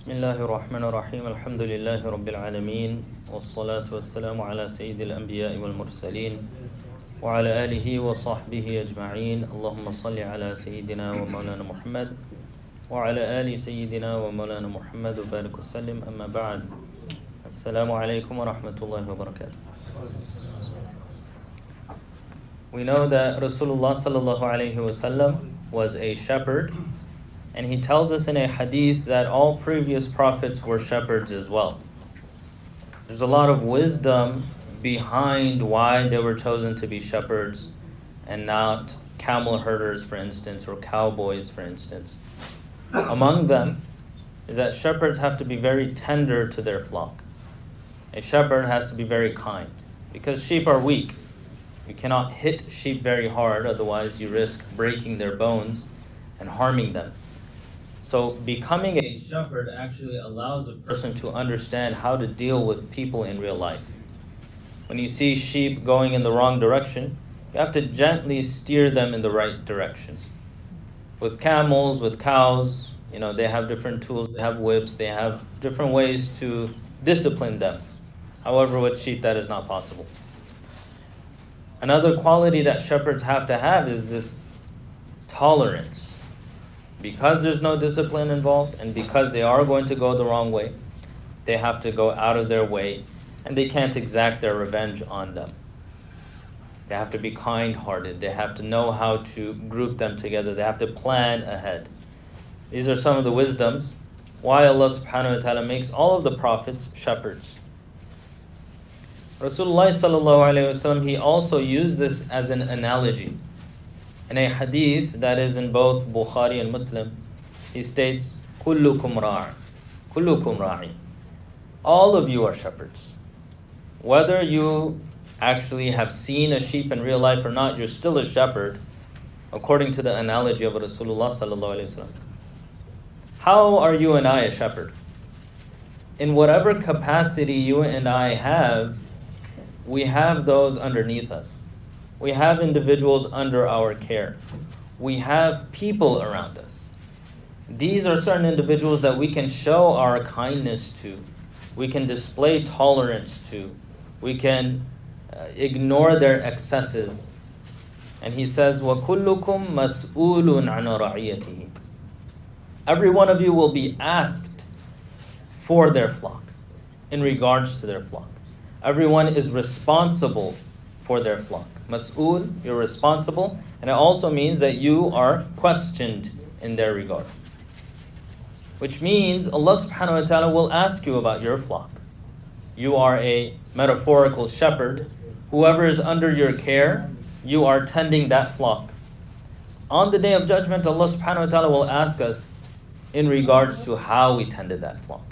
بسم الله الرحمن الرحيم الحمد لله رب العالمين والصلاة والسلام على سيد الأنبياء والمرسلين وعلى آله وصحبه أجمعين اللهم صل على سيدنا ومولانا محمد وعلى آل سيدنا ومولانا محمد وبارك وسلم أما بعد السلام عليكم ورحمة الله وبركاته. We know that Rasulullah sallallahu alayhi wasallam was a shepherd, and he tells us in a hadith that all previous prophets were shepherds as well. There's a lot of wisdom behind why they were chosen to be shepherds and not camel herders, for instance, or cowboys, for instance. Among them is that shepherds have to be very tender to their flock. A shepherd has to be very kind because sheep are weak. You cannot hit sheep very hard, otherwise you risk breaking their bones and harming them. So becoming a shepherd actually allows a person to understand how to deal with people in real life. When you see sheep going in the wrong direction, you have to gently steer them in the right direction. With camels, with cows, they have different tools, they have whips, they have different ways to discipline them. However, with sheep, that is not possible. Another quality that shepherds have to have is this tolerance. Because there's no discipline involved, and because they are going to go the wrong way, they have to go out of their way, and they can't exact their revenge on them. They have to be kind-hearted. They have to know how to group them together. They have to plan ahead. These are some of the wisdoms why Allah subhanahu wa ta'ala makes all of the prophets shepherds. Rasulullah sallallahu alayhi wa sallam, he also used this as an analogy. In a hadith that is in both Bukhari and Muslim, he states, "Kullukum ra'i, kullukum ra'i." All of you are shepherds. Whether you actually have seen a sheep in real life or not, you're still a shepherd, according to the analogy of Rasulullah sallallahu alaihi wasallam. How are you and I a shepherd? In whatever capacity you and I have, we have those underneath us. We have individuals under our care. We have people around us. These are certain individuals that we can show our kindness to. We can display tolerance to. We can ignore their excesses. And he says, وَكُلُّكُمْ مَسْئُولٌ عَنْ رَعِيَّتِهِ. Every one of you will be asked for their flock, in regards to their flock. Everyone is responsible for their flock. Mas'ul, you're responsible, and it also means that you are questioned in their regard. Which means Allah subhanahu wa ta'ala will ask you about your flock. You are a metaphorical shepherd. Whoever is under your care, you are tending that flock. On the Day of Judgment, Allah subhanahu wa ta'ala will ask us in regards to how we tended that flock.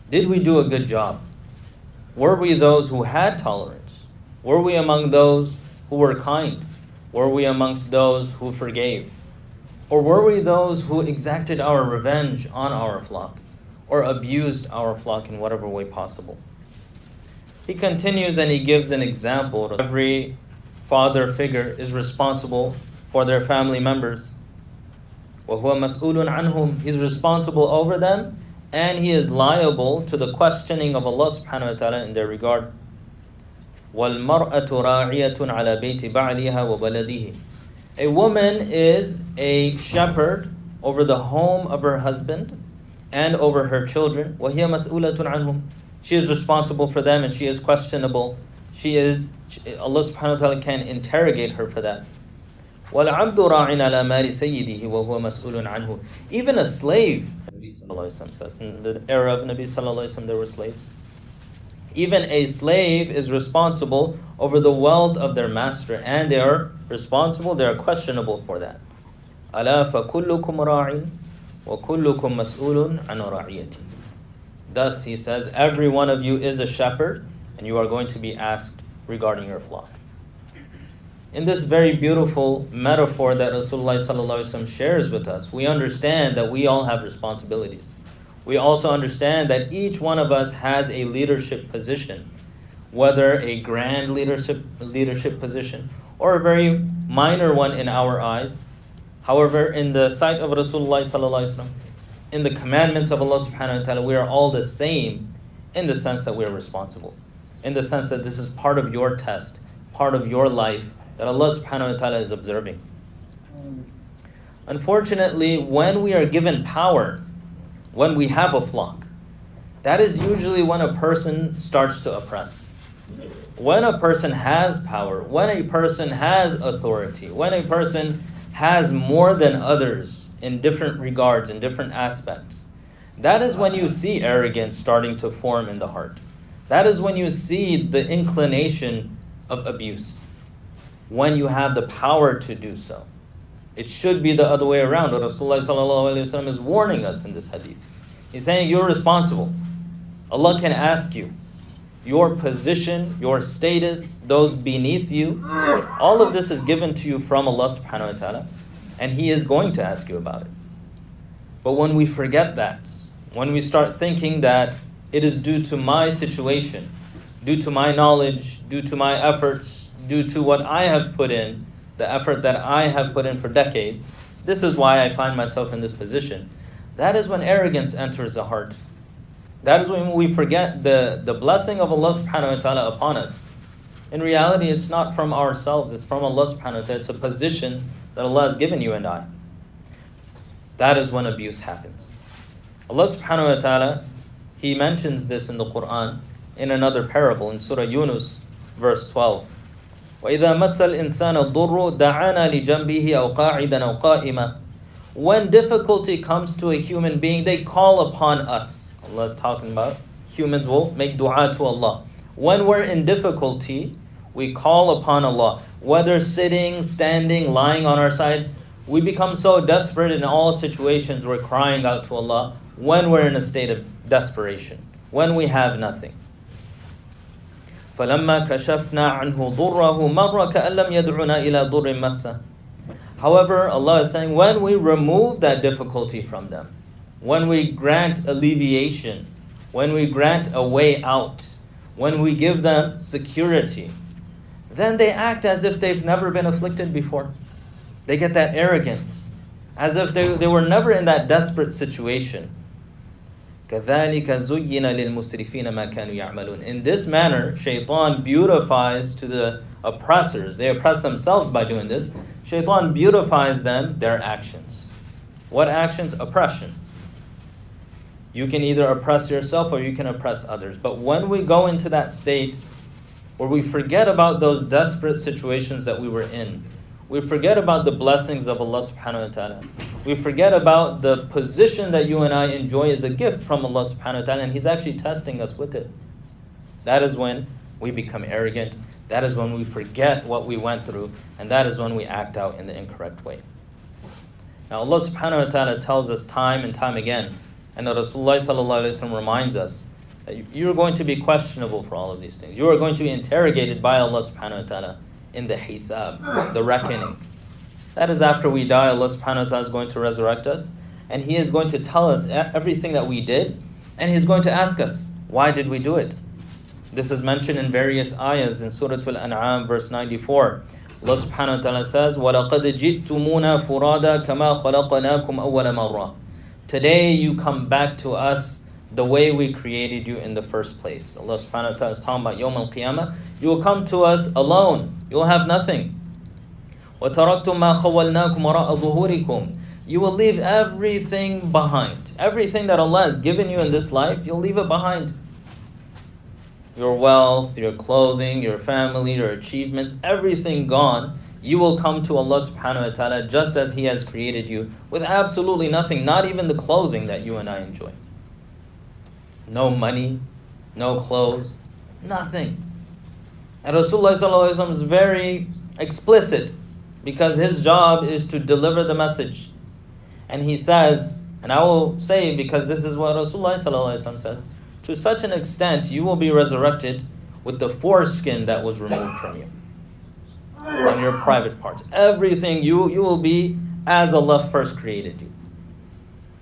Did we do a good job? Were we those who had tolerance? Were we among those who were kind? Were we amongst those who forgave? Or were we those who exacted our revenge on our flock or abused our flock in whatever way possible? He continues and he gives an example. Every father figure is responsible for their family members. وَهُوَ مَسْئُولٌ عَنْهُمْ. He's responsible over them, and he is liable to the questioning of Allah subhanahu wa ta'ala in their regard. وَالْمَرْأَةُ رَاعِيَةٌ عَلَى بَيْتِ بَعْلِهَا وَبَلَدِهِ. A woman is a shepherd over the home of her husband and over her children. وَهِيَ مَسْئُولَةٌ عَنْهُمْ. She is responsible for them and she is questionable. Allah subhanahu wa ta'ala can interrogate her for that. وَالْعَبْدُ رَاعٍ عَلَى مَالِ سَيِّدِهِ وَهُوَ مَسْئُولٌ عَنْهُ. Even a slave, says, in the era of Nabi sallallahu alaihi wasallam there were slaves. Even a slave is responsible over the wealth of their master, and they are responsible, they are questionable for that. أَلَا فَكُلُّكُمْ رَاعٍ وَكُلُّكُمْ مَسْئُولٌ عَنْ رَعِيَّتِهِ. Thus, he says, every one of you is a shepherd, and you are going to be asked regarding your flock. In this very beautiful metaphor that Rasulullah sallallahu alaihi wasallam shares with us, we understand that we all have responsibilities. We also understand that each one of us has a leadership position, whether a grand leadership position or a very minor one in our eyes. However, in the sight of Rasulullah sallallahu alaihi wasallam, in the commandments of Allah subhanahu wa ta'ala, we are all the same in the sense that we are responsible. In the sense that this is part of your test, part of your life that Allah subhanahu wa ta'ala is observing. Unfortunately, when we are given power, when we have a flock, that is usually when a person starts to oppress. When a person has power, when a person has authority, when a person has more than others in different regards, in different aspects, that is when you see arrogance starting to form in the heart. That is when you see the inclination of abuse. When you have the power to do so. It should be the other way around. What Rasulullah sallallahu alaihi wasallam is warning us in this hadith. He's saying you're responsible. Allah can ask you. Your position, your status, those beneath you, all of this is given to you from Allah subhanahu wa ta'ala, and He is going to ask you about it. But when we forget that, when we start thinking that it is due to my situation, due to my knowledge, due to my efforts, due to what I have put in, the effort that I have put in for decades, this is why I find myself in this position. That is when arrogance enters the heart. That is when we forget the blessing of Allah subhanahu wa ta'ala upon us. In reality, it's not from ourselves, it's from Allah subhanahu wa ta'ala. It's a position that Allah has given you and I. That is when abuse happens. Allah subhanahu wa ta'ala, He mentions this in the Quran in another parable in Surah Yunus, verse 12. وَإِذَا مَسَّ الْإِنسَانَ الضُّرُّ دَعَانَا لِجَنْبِهِ أَوْ قَاعِدًا أَوْ قَائِمًا. When difficulty comes to a human being, they call upon us. Allah is talking about humans will make dua to Allah. When we're in difficulty, we call upon Allah. Whether sitting, standing, lying on our sides, we become so desperate in all situations, we're crying out to Allah when we're in a state of desperation, when we have nothing. فَلَمَّا كَشَفْنَا عَنْهُ ضُرَّهُ مَرَّ كَأَن لَّمْ يَدْعُنَا إِلَى ضُرٍّ مَسَّهُ. However, Allah is saying, when we remove that difficulty from them, when we grant alleviation, when we grant a way out, when we give them security, then they act as if they've never been afflicted before. They get that arrogance, as if they were never in that desperate situation. كَذَلِكَ زُيِّنَ لِلْمُسْرِفِينَ مَا كَانُوا يَعْمَلُونَ. In this manner, shaitan beautifies to the oppressors. They oppress themselves by doing this. Shaitan beautifies them, their actions. What actions? Oppression. You can either oppress yourself or you can oppress others. But when we go into that state where we forget about those desperate situations that we were in, we forget about the blessings of Allah subhanahu wa ta'ala, we forget about the position that you and I enjoy as a gift from Allah subhanahu wa ta'ala, and He's actually testing us with it. That is when we become arrogant. That is when we forget what we went through, and that is when we act out in the incorrect way. Now Allah subhanahu wa ta'ala tells us time and time again, and Rasulullah sallallahu alaihi wasallam reminds us that you're going to be questionable for all of these things. You are going to be interrogated by Allah subhanahu wa ta'ala in the hisab, the reckoning. That is after we die, Allah subhanahu wa ta'ala is going to resurrect us, and He is going to tell us everything that we did, and He's going to ask us, why did we do it? This is mentioned in various ayahs in Surah Al-An'am, verse 94. Allah subhanahu wa ta'ala says, وَلَقَدْ جِئْتُمُونَا فُرَادًا كَمَا خَلَقْنَاكُمْ أَوَّلَ مَرَّةٍ. Today you come back to us the way we created you in the first place. Allah subhanahu wa ta'ala is talking about Yawm al-Qiyamah. You will come to us alone. You will have nothing. وَتَرَكْتُمْ مَا خَوَّلْنَاكُمْ وَرَاءَ ظُهُورِكُمْ. You will leave everything behind. Everything that Allah has given you in this life, you'll leave it behind. Your wealth, your clothing, your family, your achievements, everything gone. You will come to Allah subhanahu wa ta'ala just as He has created you, with absolutely nothing, not even the clothing that you and I enjoy. No money, no clothes, nothing. And Rasulullah sallallahu alaihi wasallam is very explicit, because his job is to deliver the message. And he says, and I will say, because this is what Rasulullah sallallahu alaihi wasallam says, to such an extent you will be resurrected with the foreskin that was removed from you, on your private parts. Everything, you will be as Allah first created you.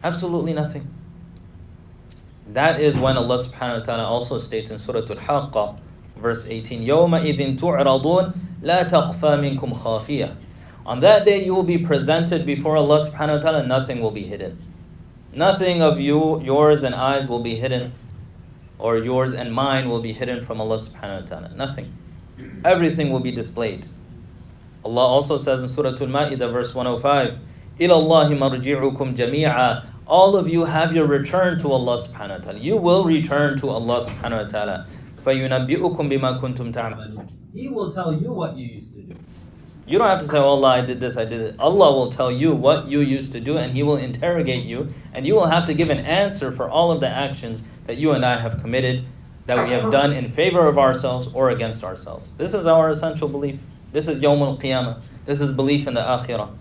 Absolutely nothing. That is when Allah subhanahu wa ta'ala also states in Surah Al-Haqqa, verse 18, يَوْمَئِذٍ تُعْرَضُونَ لَا تَخْفَى مِنْكُمْ خَافِيَةٌ. On that day you will be presented before Allah subhanahu wa ta'ala, nothing will be hidden. Nothing of you, yours and eyes will be hidden, or yours and mine will be hidden from Allah subhanahu wa ta'ala. Nothing. Everything will be displayed. Allah also says in Surah Al-Ma'idah, verse 105, إِلَى اللَّهِ مَرْجِعُكُمْ جَمِيعًا. All of you have your return to Allah subhanahu wa ta'ala. You will return to Allah subhanahu wa ta'ala. فَيُنَبِّئُكُمْ بِمَا كُنْتُمْ تَعْمَلُونَ. He will tell you what you used to do. You don't have to say, oh Allah, I did this, I did it. Allah will tell you what you used to do, and He will interrogate you, and you will have to give an answer for all of the actions that you and I have committed, that we have done in favor of ourselves or against ourselves. This is our essential belief. This is Yawm al-Qiyamah. This is belief in the Akhirah.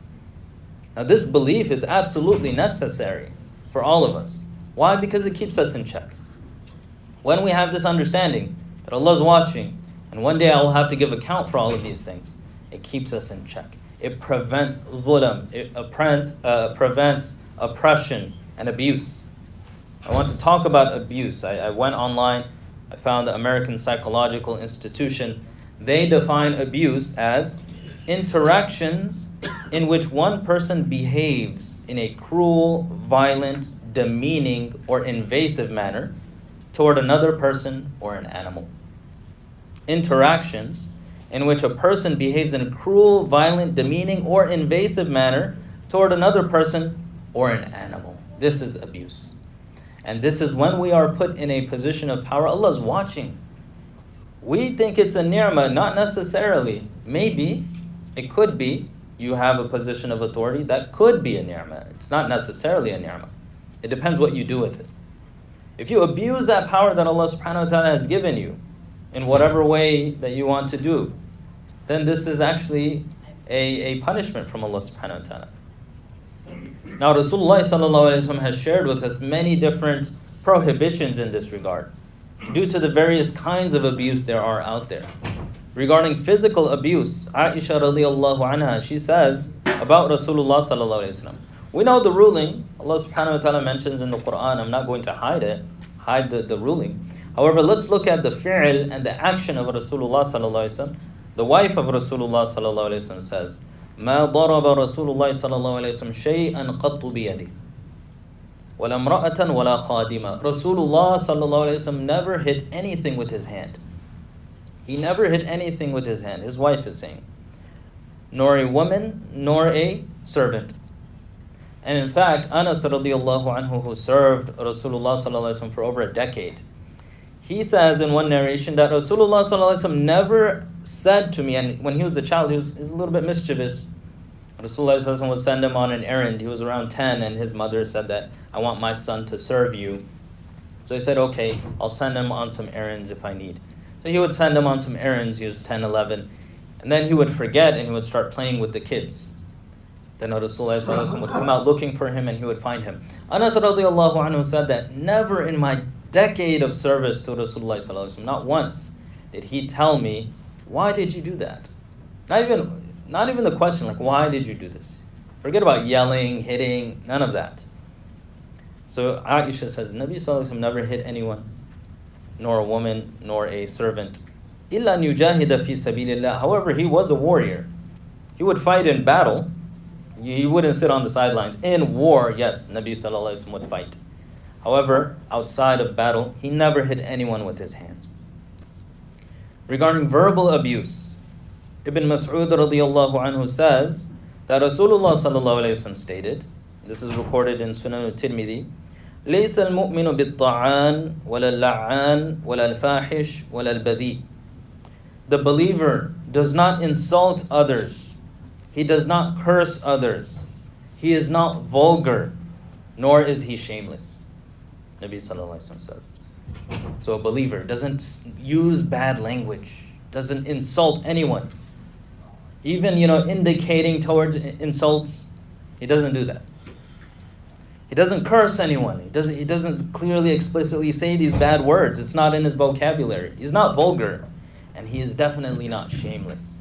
Now this belief is absolutely necessary for all of us. Why? Because it keeps us in check. When we have this understanding that Allah is watching, and one day I will have to give account for all of these things, it keeps us in check. It prevents zulam. It prevents oppression and abuse. I want to talk about abuse. I went online. I found the American Psychological Institution. They define abuse as interactions in which one person behaves in a cruel, violent, demeaning, or invasive manner toward another person or an animal. Interactions in which a person behaves in a cruel, violent, demeaning, or invasive manner toward another person or an animal. This is abuse. And this is when we are put in a position of power. Allah is watching. We think it's a ni'mah, not necessarily. Maybe, it could be, you have a position of authority, that could be a ni'mah. It's not necessarily a ni'mah. It depends what you do with it. If you abuse that power that Allah subhanahu wa ta'ala has given you, in whatever way that you want to do, then this is actually a punishment from Allah subhanahu wa ta'ala. Now Rasulullah sallallahu alaihi wasallam has shared with us many different prohibitions in this regard, due to the various kinds of abuse there are out there. Regarding physical abuse, Aisha radiallahu anha, she says about Rasulullah sallallahu alaihi wasallam. We know the ruling, Allah subhanahu wa ta'ala mentions in the Quran. I'm not going to hide the ruling. However, let's look at the fi'l and the action of Rasulullah sallallahu alaihi wasallam. The wife of Rasulullah sallallahu alaihi wasallam says, "Ma daraba Rasulullah sallallahu alaihi wasallam shay'an qattu biyadi, wala imra'atan wala khadima." Rasulullah sallallahu alaihi wasallam never hit anything with his hand. He never hit anything with his hand. His wife is saying, nor a woman, nor a servant. And in fact, Anas radiallahu anhu, who served Rasulullah sallallahu alaihi wasallam for over a decade, he says in one narration that Rasulullah sallallahu alaihi wasallam never said to me, and when he was a child, he was a little bit mischievous. Rasulullah sallallahu alaihi wasallam would send him on an errand. He was around 10, and his mother said that, "I want my son to serve you." So he said, "Okay, I'll send him on some errands if I need." So he would send him on some errands. He was 10, 11. And then he would forget, and he would start playing with the kids. Then Rasulullah sallallahu alaihi wasallam would come out looking for him, and he would find him. Anas radiallahu anhu said that never in my decade of service to Rasulullah sallallahu alaihi wasallam, not once did he tell me, "Why did you do that?" Not even the question, like, why did you do this? Forget about yelling, hitting, none of that. So Aisha says, Nabi sallallahu alaihi wasallam never hit anyone, nor a woman, nor a servant. إِلَّا أَنْ يُجَاهِدَ فِي سَبِيلِ اللَّهِ. However, he was a warrior. He would fight in battle. He wouldn't sit on the sidelines. In war, yes, Nabi sallallahu alaihi wasallam would fight. However, outside of battle, he never hit anyone with his hands. Regarding verbal abuse, Ibn Mas'ud radiyallahu anhu says that Rasulullah sallallahu alayhi wa sallam stated, this is recorded in Sunan al-Tirmidhi, ليس المؤمن بالطعان ولا اللعان ولا الفاحش ولا البذيء. The believer does not insult others. He does not curse others. He is not vulgar, nor is he shameless. Nabi sallallahu alaihi wasallam says. So a believer doesn't use bad language, doesn't insult anyone. Even, indicating towards insults, he doesn't do that. He doesn't curse anyone. He doesn't clearly, explicitly say these bad words. It's not in his vocabulary. He's not vulgar. And he is definitely not shameless.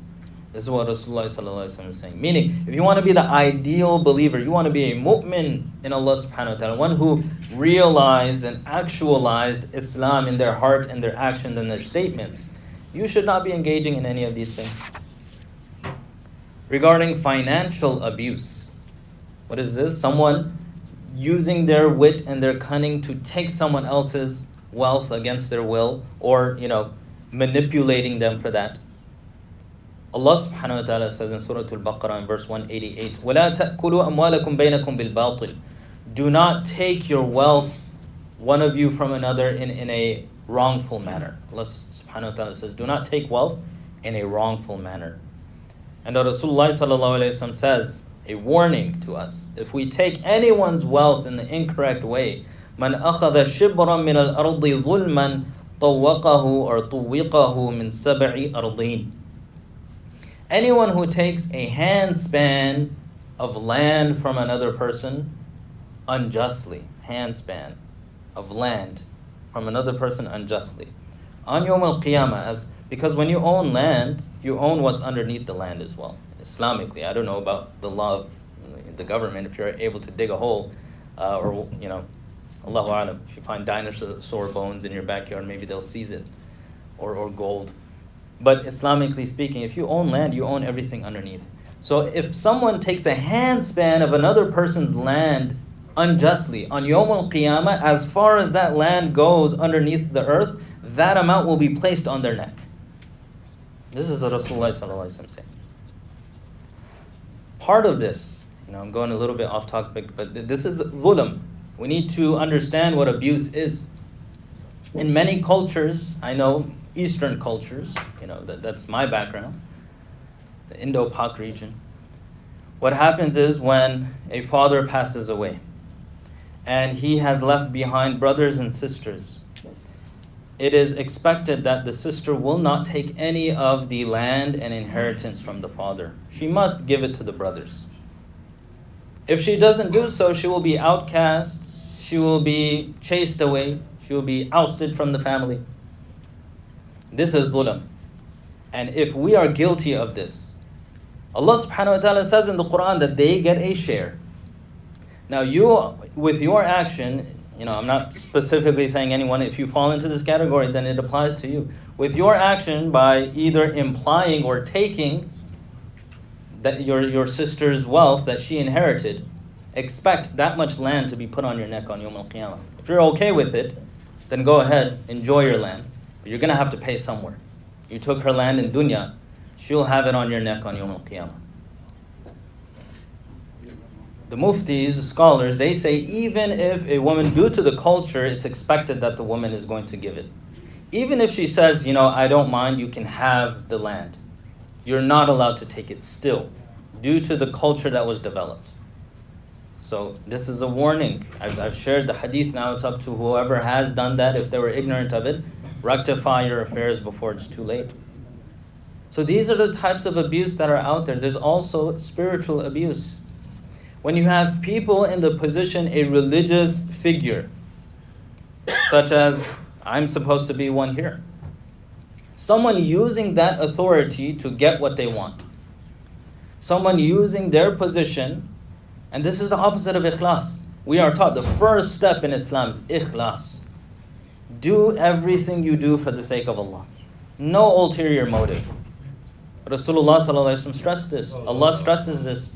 This is what Rasulullah is saying. Meaning, if you want to be the ideal believer, you want to be a mu'min in Allah subhanahu wa ta'ala, one who realized and actualized Islam in their heart and their actions and their statements, you should not be engaging in any of these things. Regarding financial abuse, what is this? Someone using their wit and their cunning to take someone else's wealth against their will, or manipulating them for that. Allah subhanahu wa ta'ala says in Surah Al-Baqarah in verse 188, وَلَا تَأْكُلُوا أَمْوَالَكُمْ بَيْنَكُمْ بِالْبَاطِلِ. Do not take your wealth, one of you from another, in a wrongful manner. Allah subhanahu wa ta'ala says, do not take wealth in a wrongful manner. And Rasulullah sallallahu alayhi wa sallam says, a warning to us, if we take anyone's wealth in the incorrect way, مَنْ أَخَذَ شِبْرًا مِنَ الْأَرْضِ ظُلْمًا طَوَّقَهُ or طُوِّقَهُ مِنْ سَبْعِ أَرْضِينَ. Anyone who takes a handspan of land from another person unjustly, handspan of land from another person unjustly, on Yawm al-Qiyamah, because when you own land, you own what's underneath the land as well. Islamically, I don't know about the law of the government, if you're able to dig a hole, or Allahu A'lam, if you find dinosaur bones in your backyard, maybe they'll seize it, or gold. But Islamically speaking, if you own land, you own everything underneath. So if someone takes a handspan of another person's land unjustly, on Yawm al-Qiyamah, as far as that land goes underneath the earth, that amount will be placed on their neck. This is what Rasulullah sallallahu alaihi wasallam saying. Part of this, I'm going a little bit off topic, but this is zulm. We need to understand what abuse is. In many cultures, I know Eastern cultures, that's my background, the Indo-Pak region. What happens is when a father passes away and he has left behind brothers and sisters, it is expected that the sister will not take any of the land and inheritance from the father. She must give it to the brothers. If she doesn't do so, she will be outcast, she will be chased away, she will be ousted from the family. This is dhulam. And if we are guilty of this, Allah subhanahu wa ta'ala says in the Quran that they get a share. Now you, with your action, I'm not specifically saying anyone, if you fall into this category, then it applies to you. With your action, by either implying or taking that your sister's wealth that she inherited, expect that much land to be put on your neck on Yawm al-Qiyamah. If you're okay with it, then go ahead, enjoy your land. But you're going to have to pay somewhere. You took her land in dunya, she'll have it on your neck on Yawm al-Qiyamah. The Muftis, the scholars, they say even if a woman, due to the culture, it's expected that the woman is going to give it. Even if she says, I don't mind, you can have the land. You're not allowed to take it still, due to the culture that was developed. So this is a warning. I've shared the hadith, now it's up to whoever has done that, if they were ignorant of it, rectify your affairs before it's too late. So these are the types of abuse that are out there. There's also spiritual abuse. When you have people in the position, a religious figure, such as I'm supposed to be one here, someone using that authority to get what they want, someone using their position, and this is the opposite of ikhlas. We are taught the first step in Islam is ikhlas. Do everything you do for the sake of Allah. No ulterior motive. Rasulullah sallallahu alaihi wasallam stressed this. Allah stresses this.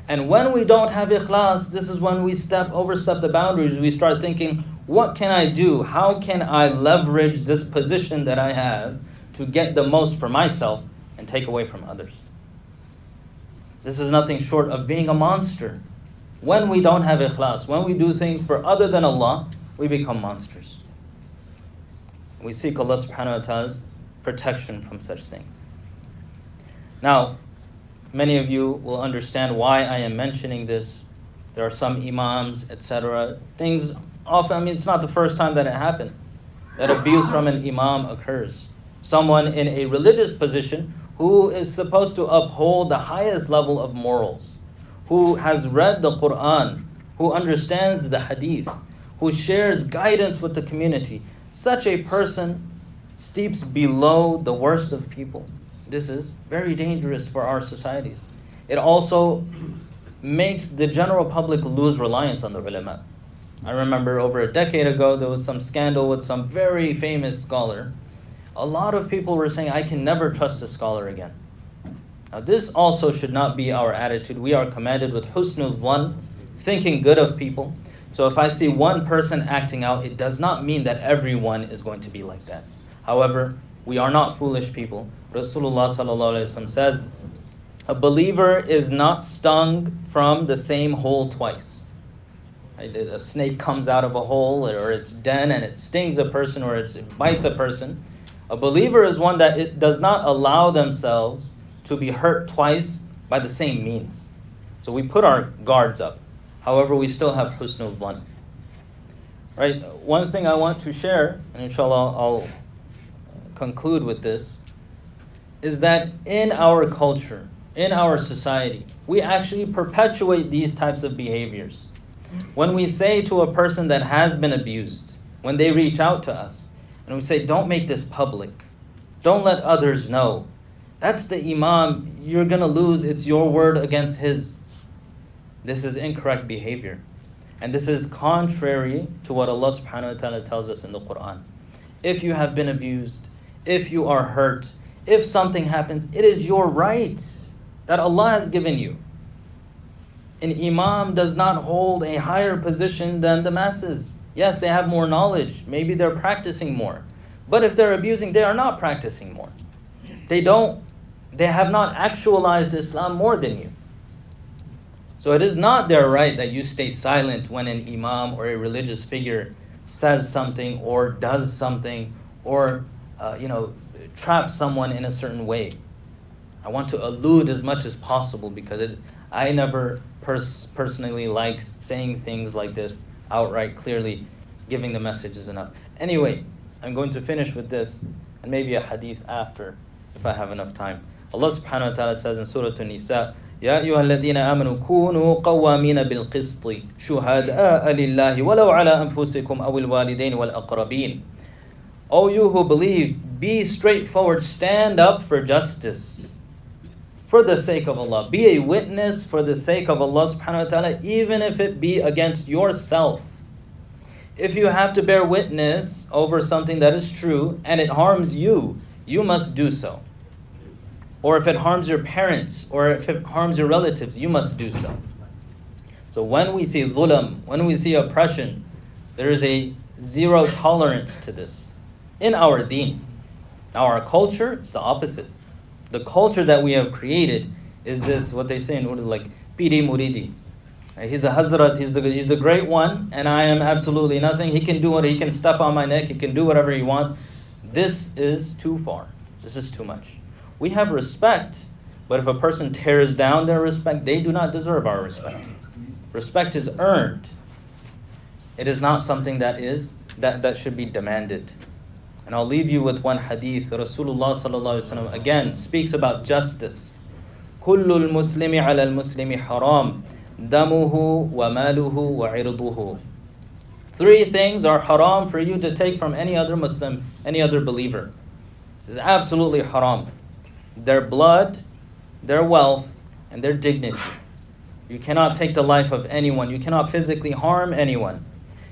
And when we don't have ikhlas, this is when we overstep the boundaries. We start thinking, what can I do? How can I leverage this position that I have to get the most for myself? and take away from others. This is nothing short of being a monster. When we don't have ikhlas, when we do things for other than Allah, we become monsters. We seek Allah subhanahu wa ta'ala's protection from such things. Now, many of you will understand why I am mentioning this. There are some imams, etc. Things often, it's not the first time that it happened, that abuse from an imam occurs. Someone in a religious position who is supposed to uphold the highest level of morals, who has read the Quran, who understands the hadith, who shares guidance with the community. Such a person steeps below the worst of people. This is very dangerous for our societies. It also makes the general public lose reliance on the ulama. I remember over a decade ago, there was some scandal with some very famous scholar. A lot of people were saying, I can never trust a scholar again. Now this also should not be our attitude. We are commanded with husnul dhann, thinking good of people. So if I see one person acting out, it does not mean that everyone is going to be like that. However, we are not foolish people. Rasulullah sallallahu alaihi wasallam says, a believer is not stung from the same hole twice. A snake comes out of a hole or its den and it stings a person or it bites a person. A believer is one that it does not allow themselves to be hurt twice by the same means. So we put our guards up. However, we still have husnul dhann. Right? One thing I want to share, and inshallah I'll conclude with this, is that in our culture, in our society, we actually perpetuate these types of behaviors. When we say to a person that has been abused, when they reach out to us, and we say, don't make this public, don't let others know, that's the imam, you're going to lose, it's your word against his. This is incorrect behavior. And this is contrary to what Allah subhanahu wa ta'ala tells us in the Quran. If you have been abused, if you are hurt, if something happens, it is your right that Allah has given you. An imam does not hold a higher position than the masses. Yes, they have more knowledge. Maybe they're practicing more. But if they're abusing, they are not practicing more. They have not actualized Islam more than you. So it is not their right that you stay silent when an imam or a religious figure says something or does something or traps someone in a certain way. I want to allude as much as possible because I never personally like saying things like this outright, clearly giving the message is enough. Anyway, I'm going to finish with this and maybe a hadith after if I have enough time. Allah subhanahu wa ta'ala says in Surah An-Nisa, يا أيها الذين آمنوا كونوا قوامين بالقسط شهداء لله ولو على أنفسكم أو الوالدين والأقربين. O you who believe, be straightforward, stand up for justice for the sake of Allah. Be a witness for the sake of Allah subhanahu wa ta'ala, even if it be against yourself. If you have to bear witness over something that is true and it harms you, you must do so. Or if it harms your parents, or if it harms your relatives, you must do so. So when we see dhulam, when we see oppression, there is a zero tolerance to this in our deen. Now our culture is the opposite. The culture that we have created is this, what they say in Urdu, like Piri Muridi. He's a Hazrat, he's the great one, and I am absolutely nothing. He can do what he can step on my neck, he can do whatever he wants. This is too far. This is too much. We have respect, but if a person tears down their respect, they do not deserve our respect. Respect is earned. It is not something that should be demanded. And I'll leave you with one hadith. Rasulullah sallallahu alaihi wasallam again speaks about justice. كل المسلم على المسلم حرام دمه وماله وعرضه. 3 things are haram for you to take from any other Muslim, any other believer. It is absolutely haram. Their blood, their wealth, and their dignity. You cannot take the life of anyone. You cannot physically harm anyone.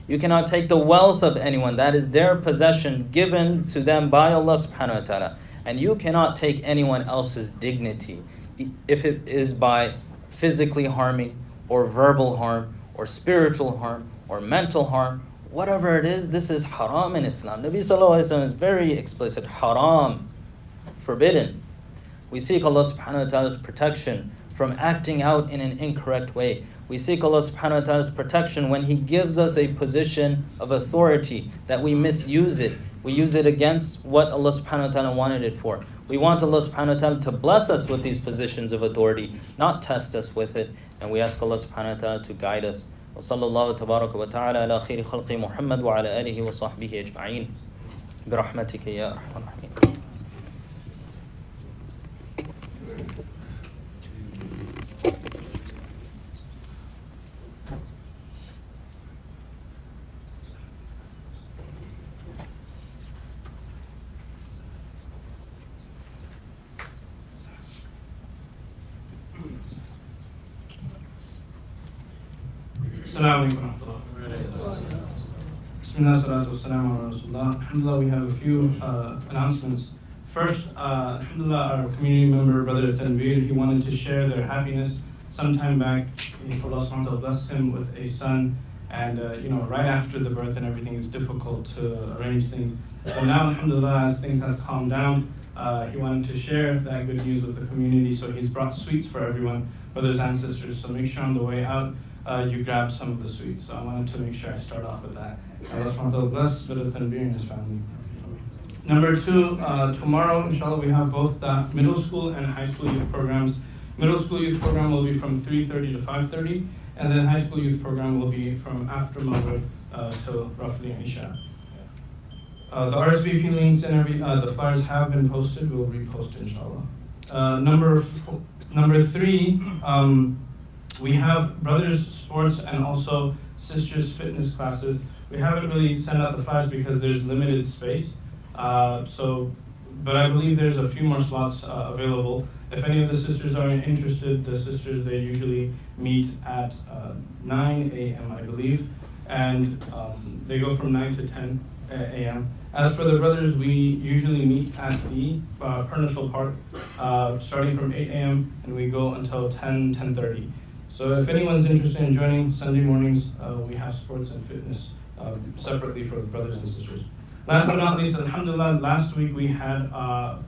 You cannot take the wealth of anyone. That is their possession given to them by Allah subhanahu wa ta'ala. And you cannot take anyone else's dignity if it is by physically harming or verbal harm or spiritual harm or mental harm. Whatever it is, this is haram in Islam. Nabi sallallahu alaihi wasallam is very explicit. Haram. Forbidden. We seek Allah subhanahu wa ta'ala's protection from acting out in an incorrect way. We seek Allah subhanahu wa ta'ala's protection when He gives us a position of authority, that we misuse it. We use it against what Allah subhanahu wa ta'ala wanted it for. We want Allah subhanahu wa ta'ala to bless us with these positions of authority, not test us with it. And we ask Allah subhanahu wa ta'ala to guide us. وصلى الله تبارك وتعالى على خير خلق محمد وعلى آله وصحبه أجمعين برحمتك يا أرحم الراحمين. Assalamu alaikum. Bismillah, salatu wassalamu ala Rasulullah. Alhamdulillah, we have a few announcements. First, alhamdulillah, our community member, Brother Tanveer, he wanted to share their happiness. Sometime back, Allah subhanahu wa ta'ala blessed him with a son, and right after the birth and everything, it's difficult to arrange things. But now, alhamdulillah, as things has calmed down, he wanted to share that good news with the community, so he's brought sweets for everyone, brothers and sisters. So make sure on the way out, you grab some of the sweets. So I wanted to make sure I start off with that. Allah subhanahu wa ta'ala bless Brother Tanveer and his family. Number two, tomorrow, inshallah, we have both the middle school and high school youth programs. Middle school youth program will be from 3:30 to 5:30, and then high school youth program will be from after Maghrib till roughly Isha. The RSVP links and the flyers have been posted. We'll repost inshallah. Number three, we have brothers sports and also sisters fitness classes. We haven't really sent out the flyers because there's limited space. But I believe there's a few more slots available. If any of the sisters are interested, the sisters, they usually meet at 9 a.m. I believe, and they go from 9 to 10 a.m. As for the brothers, we usually meet at the Pernicial Park, starting from 8 a.m. and we go until 10:30. So if anyone's interested in joining Sunday mornings, we have sports and fitness separately for the brothers and sisters. Last but not least, alhamdulillah, last week we had our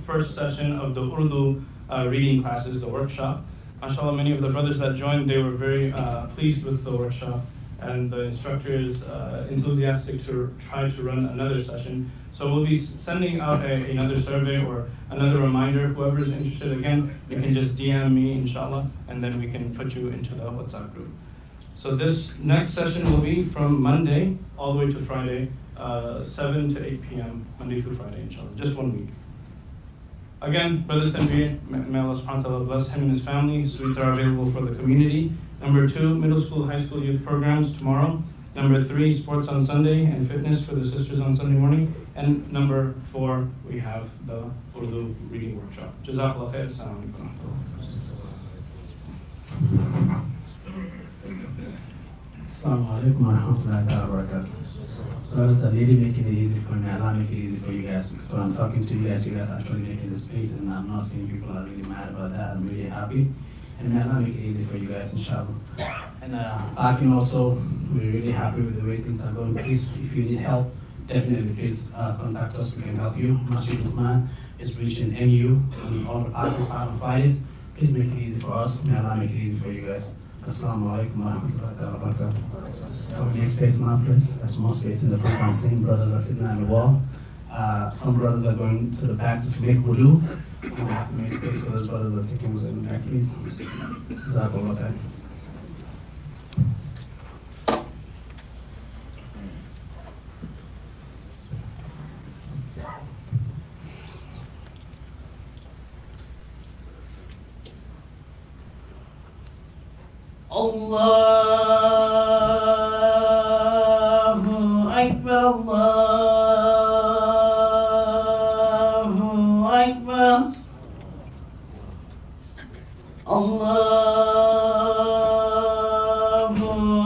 first session of the Urdu reading classes, the workshop. MashaAllah, many of the brothers that joined, they were very pleased with the workshop, and the instructor is enthusiastic to try to run another session. So we'll be sending out another survey or another reminder. Whoever is interested, again, you can just DM me, inshallah, and then we can put you into the WhatsApp group. So this next session will be from Monday all the way to Friday, 7 to 8 p.m., Monday through Friday, inshallah, just 1 week. Again, Brother Tanveer, may Allah subhanahu wa ta'ala bless him and his family. Sweets are available for the community. Number two, middle school, high school youth programs tomorrow. Number three, sports on Sunday and fitness for the sisters on Sunday morning. And number four, we have the Urdu reading workshop. Jazakallah khair. Assalamu alaikum. Assalamu alaikum wa rahmatullahi wa barakatuh. Brothers are really making it easy for me. Allah make it easy for you guys. So I'm talking to you guys are actually making the space, and I'm not seeing people are really mad about that. I'm really happy. And may Allah make it easy for you guys, inshallah. And I can also, we're really happy with the way things are going. Please, if you need help, definitely please contact us. We can help you. Masjid Uthman is reaching NU and all the artists out on Fridays. Please make it easy for us. May Allah make it easy for you guys. Assalamu alaikum wa rahmatullahi wa barakatuh. Next space now, please. There's more space in the front. I'm seeing brothers are sitting on the wall. Some brothers are going to the back to make wudu. We have to make space for those brothers that are taking wudu in the back, please. Jazakallah khair. Allahu Akbar, Allahu Akbar, Allahu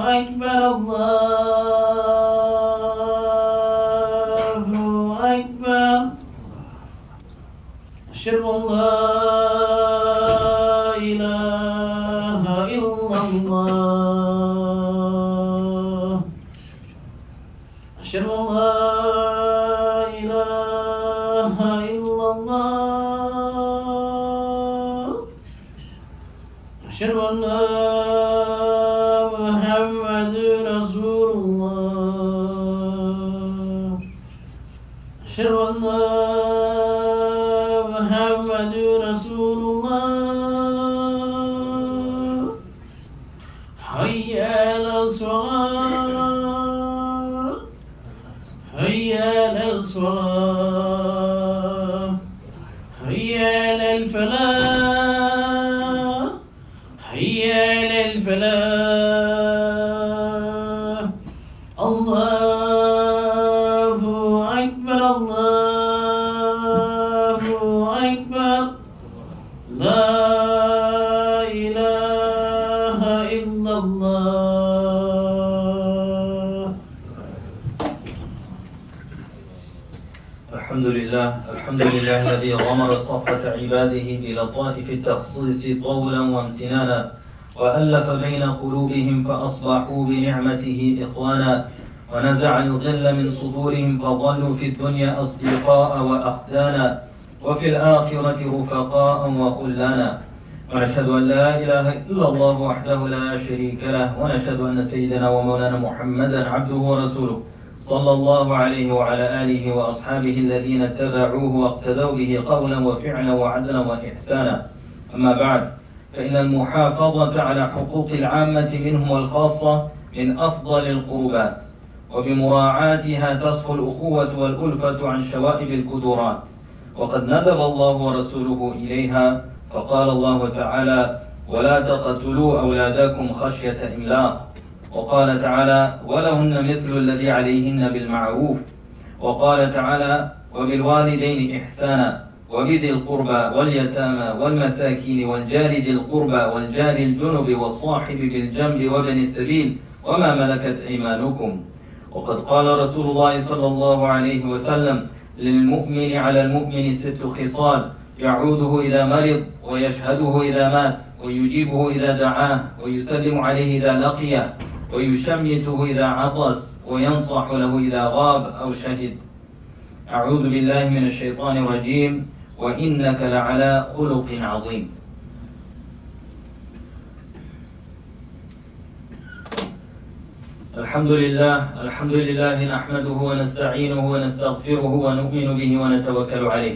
Akbar, Allahu Akbar. Ashhadu an la ilaha illallah. Ashhadu an la ilaha illallah. أشهد أن لا محمد رسول الله أشهد أن لا محمد رسول الله حي على الصلاة حي على الصلاة حي على الفلاح حي على الفلاح الله أكبر الله أكبر لا إله إلا الله. الحمد لله الذي غمر صفة عباده بلطائف التخصيص قولا وامتنانا وألف بين قلوبهم فأصبحوا بنعمته إخوانا ونزع الغل من صدورهم فظلوا في الدنيا أصدقاء وأخدانا وفي الآخرة رفقاء وخلانا ونشهد أن لا إله إلا الله وحده لا شريك له ونشهد أن سيدنا ومولانا محمدا عبده ورسوله صلى الله عليه وعلى آله وأصحابه الذين اتبعوه واقتدوا به قولا وفعلا وعدلا وإحسانا. أما بعد، فإن المحافظة على حقوق العامة منهم والخاصة من أفضل القربات، وبمراعاتها تصفو الأخوة والألفة عن شوائب الكدرات، وقد ندب الله ورسوله إليها فقال الله تعالى: ولا تقتلوا أولادكم خشية إملاق. وقال تعالى: ولهن مثل الذي عليهن بالمعروف. وقال تعالى: وبالوالدين إحسانا وبذي القربى واليتامى والمساكين والجار ذي القربى والجار الجنب والصاحب بالجنب وابن السبيل وما ملكت أيمانكم. وقد قال رسول الله صلى الله عليه وسلم: للمؤمن على المؤمن 6 خصال: يعوده إذا مرض، ويشهده إذا مات، ويجيبه إذا دعاه، ويسلم عليه إذا لقيه، ويشمته إذا عطس، وينصح له إذا غاب أو شهد. أعوذ بالله من الشيطان الرجيم، وإنك لعلى خلق عظيم. الحمد لله نحمده ونستعينه ونستغفره ونؤمن به ونتوكل عليه،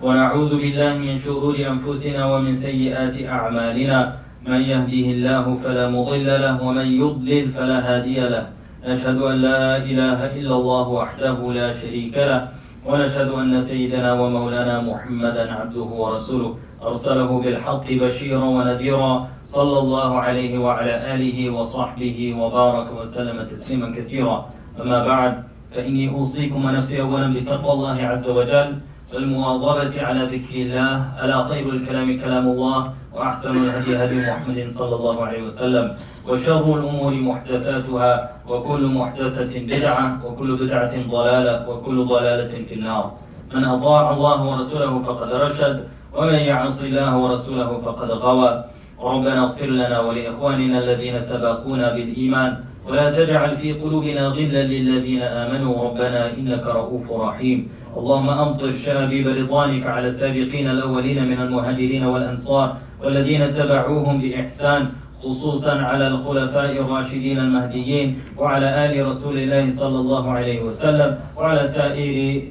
ونعوذ بالله من شرور أنفسنا ومن سيئات أعمالنا، من يهده الله فلا مضل له ومن يضلل فلا هادي له. نشهد أن لا إله إلا الله وحده لا شريك له، ونشهد أن سيدنا ومولانا محمدا عبده ورسوله أرسله بالحق بشيرا ونذيرا صلى الله عليه وعلى آله وصحبه وبارك وسلم تسليما كثيرا. أما بعد، فإني أوصيكم ونفسي أولا بتقوى الله عز وجل والمواظبة على ذكر الله، ألا خير الكلام كلام الله، وأحسن الهدي هدي محمد صلى الله عليه وسلم، وشر الأمور محدثاتها، وكل محدثة بدعة، وكل بدعة ضلالة، وكل ضلالة في النار. من أطاع الله ورسوله فقد رشد، ومن يعص الله ورسوله فقد غوى. ربنا اغفر لنا ولإخواننا الذين سبقونا بالإيمان، ولا تجعل في قلوبنا غلا للذين آمنوا، ربنا إنك رؤوف رحيم. اللهم أمطر شابيب رضوانك على السابقين الأولين من المهاجرين والأنصار والذين اتبعوهم بإحسان، خصوصا على الخلفاء الراشدين المهديين، وعلى آل رسول الله صلى الله عليه وسلم، وعلى سائر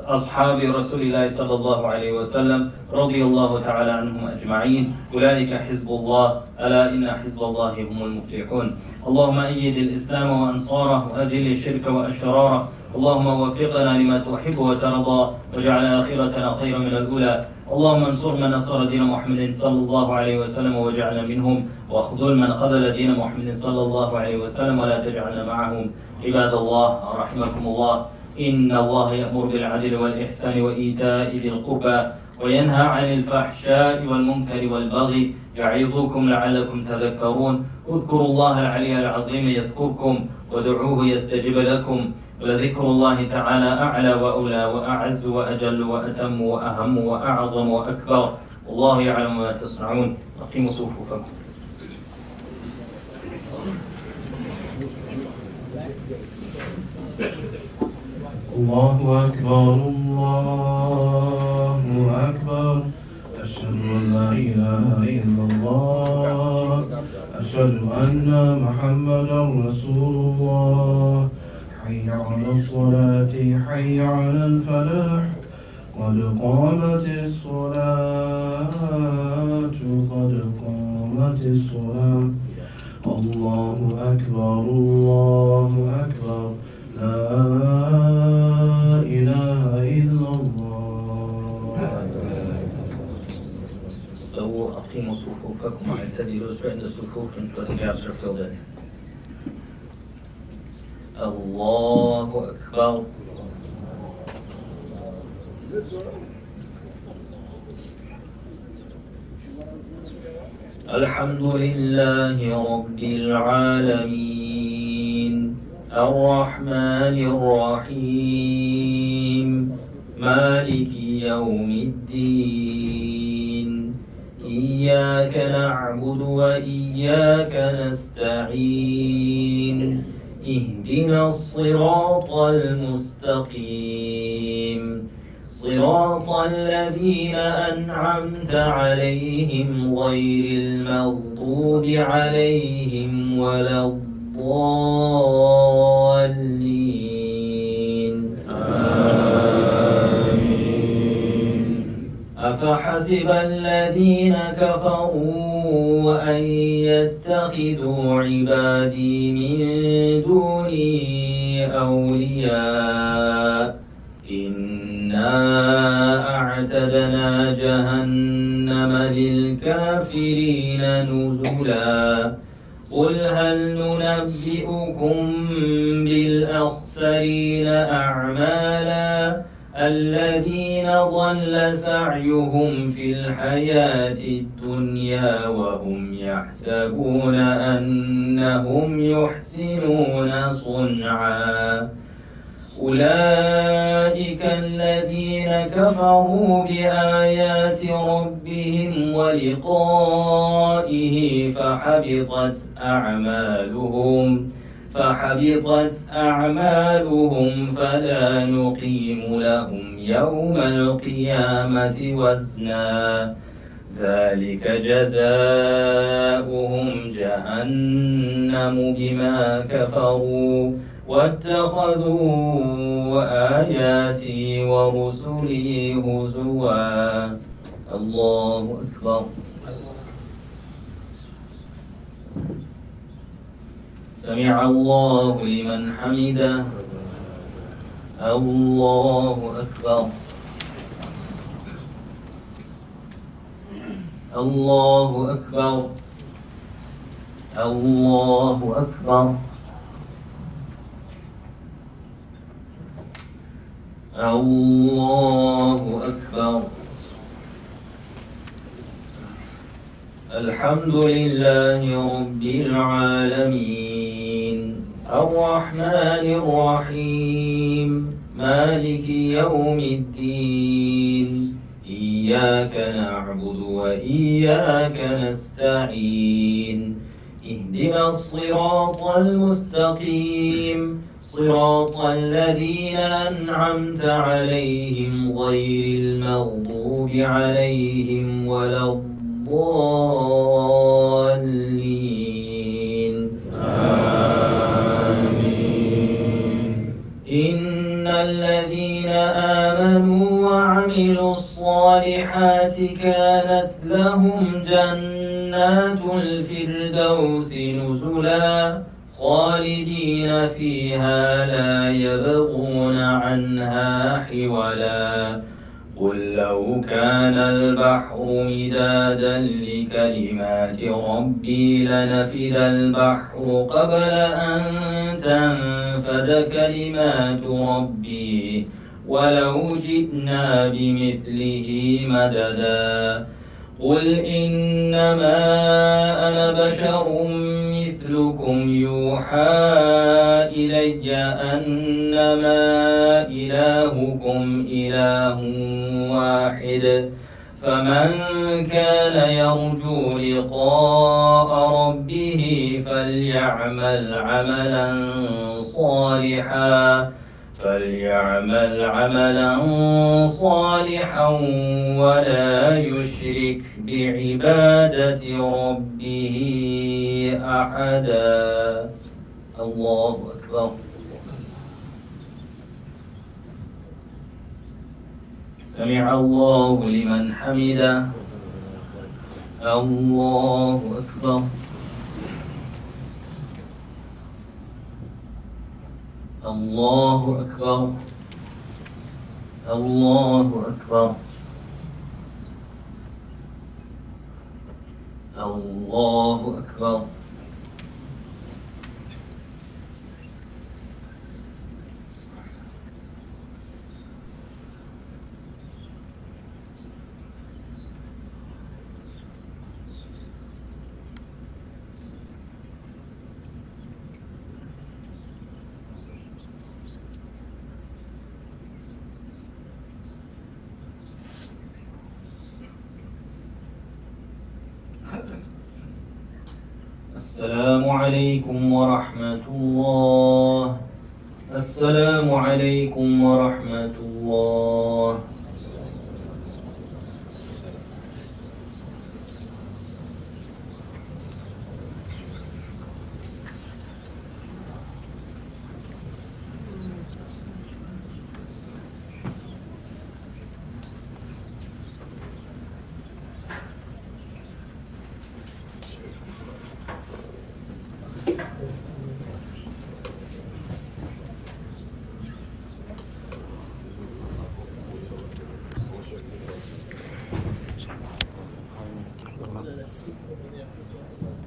أصحاب رسول الله صلى الله عليه وسلم، رضي الله تعالى عنهم أجمعين. أولئك حزب الله، ألا إن حزب الله هم المفلحون. اللهم أيد الإسلام وأنصاره، وأذل الشرك وأشراره. اللهم وفقنا لما تحب وترضى، واجعل آخرتنا خيرا من الأولى. اللهم انصر من نصر دين محمد صلى الله عليه وسلم واجعلنا منهم، واخذل من خذل دين محمد صلى الله عليه وسلم ولا تجعلنا معهم. عباد الله رحمكم الله، إن الله يأمر بالعدل والإحسان وإيتاء ذي القربى، وينهى عن الفحشاء والمنكر والبغي، يعظكم لعلكم تذكرون. اذكروا الله العلي العظيم يذكركم، ودعوه يستجب لكم، ولذكر الله تعالى أعلى وأولى وأعز وأجل وأتم وأهم وأعظم وأكبر. والله يعلم ما تصنعون. أقيموا صفوفكم. الله أكبر الله أكبر، أشهد أن لا إله إلا الله أشهد أن محمدا رسول الله حي على الصلاة حي على الفلاح قد قامت الصلاة قد قامت الصلاة الله أكبر الله أكبر لا إله إلا الله. استووا أقيموا صفوفكم واعتدلوا فإن الصفوف ترجع سرفيلد. الله أكبر. الحمد لله رب العالمين الرحمن الرحيم مالك يوم الدين إياك نعبد وإياك نستعين اهدنا الصراط المستقيم صراط الذين أنعمت عليهم غير المغضوب عليهم ولا الضالين آمين. أفحسب الذين كفروا أن يتخذوا عبادي من دوني أولياء إنا أعتدنا جهنم للكافرين نزلا قل هل ننبئكم بالأخسرين أعمالا الذين ضل سعيهم في الحياة الدنيا وهم يحسبون أنهم يحسنون صنعا أولئك الذين كفروا بآيات ربهم ولقائه فحبطت أعمالهم فلا نقيم لهم يوم القيامة وزنا ذلك جزاؤهم جهنم بما كفروا واتخذوا آياتي ورسلي هزوا. الله أكبر. سمع الله لمن حمده. الله أكبر. الله أكبر. الله أكبر. الله أكبر. الحمد لله رب العالمين الرحمن الرحيم مالك يوم الدين إياك نعبد وإياك نستعين اهدنا الصراط المستقيم صراط الذين أنعمت عليهم غير المغضوب عليهم ولا الضالين آمين. إن الذين آمنوا وعملوا الصالحات كانت لهم جنات الفردوس نزلا خالدين فيها لا يبغون عنها حولا قل لو كان البحر مدادا لكلمات ربي لنفد البحر قبل أن تنفد كلمات ربي ولو جئنا بمثله مددا قل إنما أنا بشر مثلكم يوحى إلي أنما إلهكم إله واحد فمن كان يرجو لقاء ربه فليعمل عملا صالحا فليعمل عملا صالحا ولا يشرك بعبادة ربه أحدا. الله أكبر. سمع الله لمن حمده. الله أكبر. الله أكبر. الله أكبر. الله أكبر. السلام عليكم ورحمة الله. السلام عليكم ورحمة الله. Let's see.